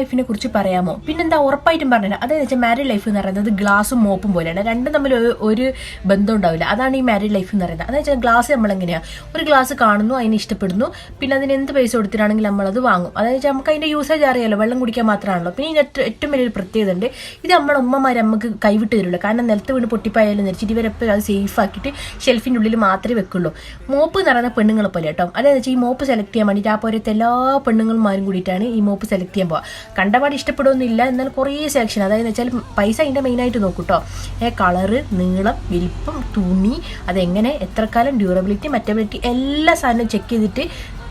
ലൈഫിനെ കുറിച്ച് പറയാമോ? പിന്നെന്താ, ഉറപ്പായിട്ടും പറഞ്ഞത്. അതെന്ന് വെച്ചാൽ മാരീഡ് ലൈഫ് എന്ന് പറയുന്നത് ഗ്ലാസും മോപ്പും പോലെയാണ്. രണ്ടും തമ്മിൽ ഒരു ബന്ധം ഉണ്ടാവില്ല. അതാണ് ഈ മാരീഡ് ലൈഫ് എന്ന് പറയുന്നത്. അതെന്ന് വെച്ചാൽ ഗ്ലാസ് നമ്മളെങ്ങനെയാണ്, ഒരു ഗ്ലാസ് കാണുന്നു, അതിന് ഇഷ്ടപ്പെടുന്നു, പിന്നെ അതിന് എന്ത് പൈസ കൊടുത്തിട്ടാണെങ്കിൽ നമ്മളത് വാങ്ങും. അതെന്ന് വെച്ചാൽ നമുക്ക് അതിന്റെ യൂസേജ് അറിയാമല്ലോ, വെള്ളം കുടിക്കാൻ മാത്രമാണല്ലോ. പിന്നെ ഇതിന് ഏറ്റവും വലിയൊരു പ്രത്യേകത ഉണ്ട്, ഇത് നമ്മുടെ ഉമ്മമാർ നമുക്ക് കൈവിട്ട് തരുള്ളൂ. കാരണം നിലത്ത് വീണ് പൊട്ടിപ്പായാലും നെരിച്ചിട്ട് ഇവരെപ്പോഴും അത് സേഫ് ആക്കിയിട്ട് ഷെൽഫിൻ്റെ ഉള്ളിൽ മാത്രമേ വെക്കുള്ളൂ. മോപ്പ് എന്ന് പറയുന്ന പെണ്ണുങ്ങളെ പോലെ കേട്ടോ. അതെന്ന് വെച്ചാൽ ഈ മോപ്പ് സെലക്ട് ചെയ്യാൻ വേണ്ടിയിട്ട് ആ പോലത്തെ എല്ലാ പെണ്ണുങ്ങളുമാരും കൂടിയിട്ടാണ് ഈ മോപ്പ് സെലക്ട് ചെയ്യാൻ പോകുക. കണ്ടപാട് ഇഷ്ടപ്പെടുന്നില്ല, എന്നാൽ കുറേ സെലക്ഷൻ. അതായത് വെച്ചാൽ പൈസ അതിൻ്റെ മെയിനായിട്ട് നോക്കൂട്ടോ. കളറ്, നീളം, വലിപ്പം, തുണി, അതെങ്ങനെ, എത്ര കാലം, ഡ്യൂറബിലിറ്റി, മറ്റബിലിറ്റി, എല്ലാ സാധനവും ചെക്ക് ചെയ്തിട്ട്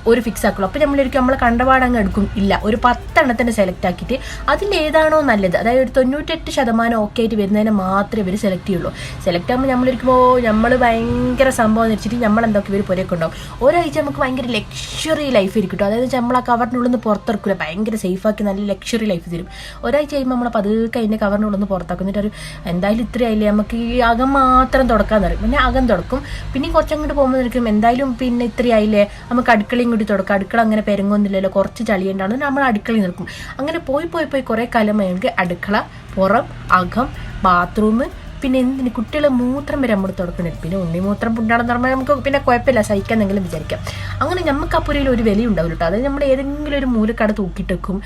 ഒരു ഫിക്സ് ആക്കുള്ളൂ. അപ്പോൾ നമ്മളൊരിക്കലും നമ്മളെ കണ്ടപാടങ്ങ് എടുക്കും ഇല്ല, ഒരു 10 എണ്ണത്തിൻ്റെ സെലക്ട് ആക്കിയിട്ട് അതിലേതാണോ നല്ലത്, അതായത് ഒരു 98% ഓക്കെ ആയിട്ട് വരുന്നതിനെ മാത്രമേ ഇവർ സെലക്ട് ചെയ്യുള്ളൂ. സെലക്ട് ആകുമ്പോൾ നമ്മളിരിക്കുമ്പോൾ നമ്മൾ ഭയങ്കര സംഭവം വെച്ചിട്ട് നമ്മളെന്തൊക്കെ ഇവർ പുരയൊക്കെ ഉണ്ടാവും. ഒരാഴ്ച നമുക്ക് ഭയങ്കര ലക്ഷറി ലൈഫ് ഇരിക്കും. അതായത് നമ്മൾ ആ കവറിനുള്ളിൽ നിന്ന് പുറത്തിറക്കില്ല, ഭയങ്കര സേഫാക്കി നല്ല ലക്ഷറി ലൈഫ് തരും. ഒരാഴ്ച കഴിയുമ്പോൾ നമ്മൾ പതുക്കെ അതിൻ്റെ കവറിനുള്ളിൽ നിന്ന് പുറത്താക്കുന്നിട്ട് ഒരു എന്തായാലും ഇത്രയായില്ലേ, നമുക്ക് ഈ അകം മാത്രം തുടക്കാൻ തരും. പിന്നെ അകം തുടക്കും, പിന്നെ കുറച്ചങ്ങോട്ട് പോകുമ്പോൾ നിൽക്കും എന്തായാലും പിന്നെ ഇത്രയായില്ലേ, നമുക്ക് അടുക്കളയും കൂടി തുടക്കും. അടുക്കള അങ്ങനെ പെരുങ്ങൊന്നുമില്ലല്ലോ, കുറച്ച് ചളിയുണ്ടാണ്, നമ്മൾ അടുക്കളയിൽ നിൽക്കും. അങ്ങനെ പോയി കുറേ കാലം ഞങ്ങൾക്ക് അടുക്കള, പുറം, അകം, ബാത്റൂം, പിന്നെ എന്തിന് കുട്ടികളെ മൂത്രം വരെ നമ്മൾ തുടക്കണം. പിന്നെ ഉണ്ണിമൂത്രം പുണ്ടാണെന്ന് പറഞ്ഞാൽ നമുക്ക് പിന്നെ കുഴപ്പമില്ല, സഹിക്കാന്നെങ്കിലും വിചാരിക്കാം. അങ്ങനെ നമുക്ക് ആ പുരയിൽ ഒരു വില ഉണ്ടാവില്ല കേട്ടോ. അതായത് നമ്മൾ ഏതെങ്കിലും ഒരു മൂലക്കട തൂക്കിയിട്ടേക്കും,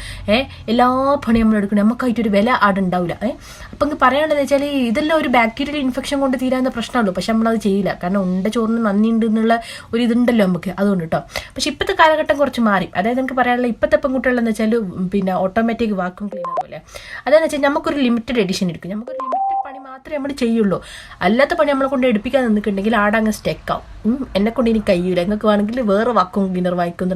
എല്ലാ പണിയും നമ്മൾ എടുക്കണം, നമുക്കായിട്ടൊരു വില ആടുണ്ടാവില്ല. അപ്പം ഇങ്ങ് പറയാനുള്ളതെന്ന് വെച്ചാൽ ഇതെല്ലാം ഒരു ബാക്ടീരിയൽ ഇൻഫെക്ഷൻ കൊണ്ട് തീരാവുന്ന പ്രശ്നമുള്ളൂ. പക്ഷെ നമ്മളത് ചെയ്യില്ല, കാരണം ഉണ്ട ചോറിന് നന്ദി ഉണ്ട് എന്നുള്ള ഒരു ഇതുണ്ടല്ലോ നമുക്ക്, അതുകൊണ്ട് കേട്ടോ. പക്ഷെ ഇപ്പോഴത്തെ കാലഘട്ടം കുറച്ച് മാറി. അതായത് നമുക്ക് പറയാനുള്ള ഇപ്പോഴത്തെ പെൺകുട്ടികളെന്ന് വെച്ചാൽ പിന്നെ ഓട്ടോമാറ്റിക് വാക്യൂം ക്ലീനർ പോലെ. അതെന്ന് വെച്ചാൽ നമുക്കൊരു ലിമിറ്റഡ് എഡിഷൻ എടുക്കും, നമുക്കൊരു ലിമിറ്റഡ് പണി മാത്രമേ നമ്മൾ ചെയ്യുള്ളൂ. അല്ലാത്ത പണി നമ്മളെ കൊണ്ട് എടുപ്പിക്കാൻ നിന്നിട്ടുണ്ടെങ്കിൽ ആടങ്ങ് സ്റ്റെക്കാവും. എന്നെ കൊണ്ട് ഇനി കഴിയൂല, നിങ്ങൾക്ക് വേണമെങ്കിൽ വേറെ വാക്യൂം ക്ലീനർ വായിക്കുന്നു.